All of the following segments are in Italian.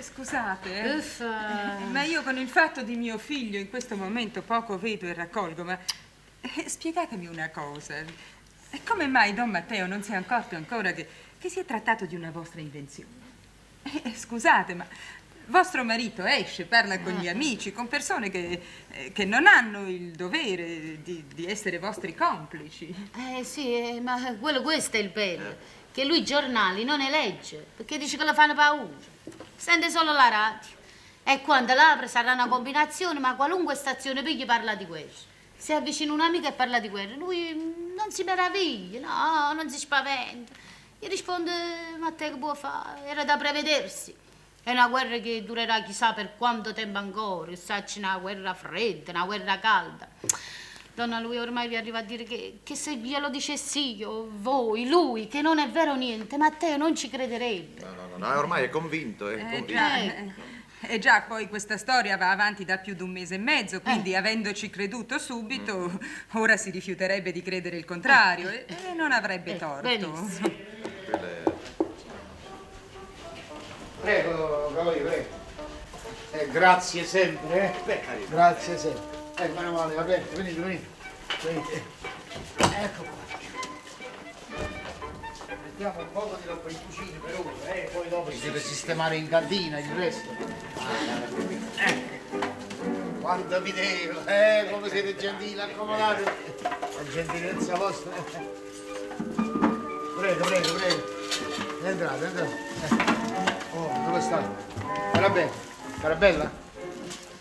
Scusate, ma io con il fatto di mio figlio in questo momento poco vedo e raccolgo, ma spiegatemi una cosa. Come mai Don Matteo non si è accorto ancora che si è trattato di una vostra invenzione? Scusate, ma vostro marito esce, parla con gli amici, con persone che non hanno il dovere di essere vostri complici. Sì, ma questo è il bello. Che lui i giornali non ne legge, perché dice che le fanno paura. Sente solo la radio. E quando l'apre sarà una combinazione, ma qualunque stazione pigli parla di guerra. Se avvicina un amico e parla di guerra, lui non si meraviglia, no, non si spaventa. Gli risponde, ma te che può fare? Era da prevedersi. È una guerra che durerà chissà per quanto tempo ancora, sacci una guerra fredda, una guerra calda. Donna, lui ormai vi arriva a dire che se glielo dicessi io, voi, lui, che non è vero niente, Matteo non ci crederebbe. No, ormai è convinto, è convinto. E già, poi questa storia va avanti da più di un mese e mezzo, quindi avendoci creduto subito, ora si rifiuterebbe di credere il contrario e non avrebbe torto. Benissimo. Prego, cavaliere, prego. Grazie sempre, Grazie sempre. Meno male, va bene, venite. Ecco qua. Mettiamo un poco di roba in cucina per ora, poi dopo si deve sistemare in cantina il resto. Quanto vi devo, come siete gentili, accomodate. La gentilezza vostra. Prego. Entrate. Oh, dove sta?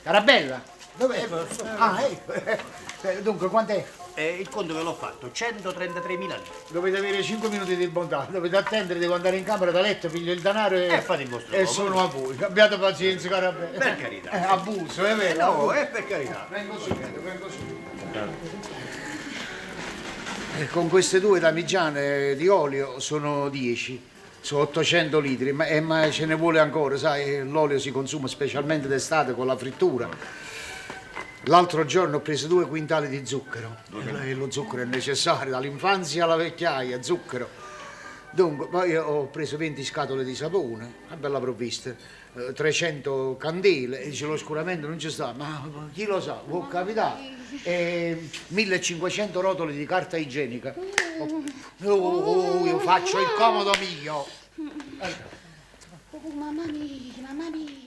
Carabella? Dov'è? Ecco. Dunque, quant'è? Il conto ve l'ho fatto, 133.000 lire. Dovete avere 5 minuti di bontà, dovete attendere, devo andare in camera da letto, piglio il denaro fate il vostro e lavoro. sono a voi. Abbiate pazienza, Carabella. Per carità. Abuso, è vero? No, abuso. è per carità. Vengo subito. E con queste due damigiane di olio sono 10. Sono 800 litri, ma ce ne vuole ancora, sai, l'olio si consuma specialmente d'estate con la frittura. L'altro giorno ho preso 2 quintali di zucchero, e lo zucchero è necessario, dall'infanzia alla vecchiaia, zucchero. Dunque, poi ho preso 20 scatole di sapone, una bella provvista, 300 candele, e dice l'oscuramento non ci sta, ma chi lo sa, può capitare. E 1500 rotoli di carta igienica. Io faccio il comodo mio. Mamma mia.